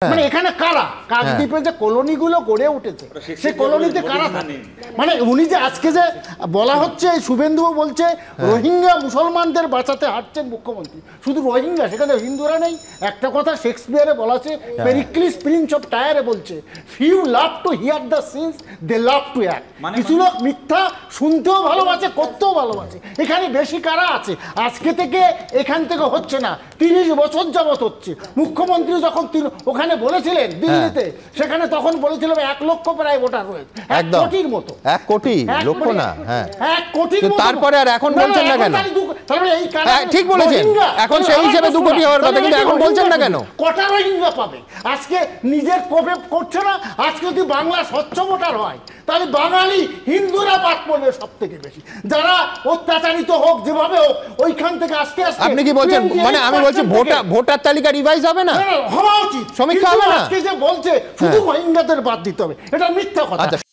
মানে এখানে কারা কাকদ্বীপে যে কলোনিগুলো গড়ে উঠেছে সেই কলোনিতে কারা থাকে মানে উনি যে আজকে যে বলা হচ্ছে শুভেন্দুও বলছে রোহিঙ্গা মুসলমানদের বাঁচাতে হাঁটছেন মুখ্যমন্ত্রী শুধু রোহিঙ্গা সেখানে হিন্দুরা নেই একটা কথা শেক্সপিয়ারে বলা আছে পেরিক্লিস প্রিন্স অফ টায়ারে বলছে few love to hear the sins they love to act কিছু লোক মিথ্যা শুনতেও ভালোবাসে করতেও ভালোবাসে এখানে বেশি কারা আছে আজকে থেকে এখান থেকে হচ্ছে না 30 বছর যাবত হচ্ছে মুখ্যমন্ত্রী যখন ওখানে বলেছিলেন দিল্লিতে সেখানে তখন বলেছিল 1 লক্ষ প্রায় ভোটার রয়েছে 1 কোটির মতো 1 কোটি লক্ষ না হ্যাঁ 1 কোটির মতো তারপরে আর এখন বলছেন না কেন তাহলে এই কারণে ঠিক বলেছেন এখন সেই হিসেবে 2 কোটি হওয়ার কথা কিন্তু এখন বলছেন না কেন কটা রোহিঙ্গা পাবে আজকে নিজের কোপে করছে না আজকে যদি বাংলা স্বচ্ছ ভোটার হয় তাহলে বাঙালি হিন্দুরা বাদ পড়বে সবথেকে বেশি যারা অত্যাচারিত হোক যেভাবে হোক ওইখান থেকে আস্তে আস্তে আপনি কি বলছেন মানে আমি বলছি ভোটার তালিকা রিভাইজ হবে না হওয়া উচিত সমীক্ষা হবে না আজকে যে বলছে শুধু রোহিঙ্গাদের বাদ দিতে হবে এটা মিথ্যা কথা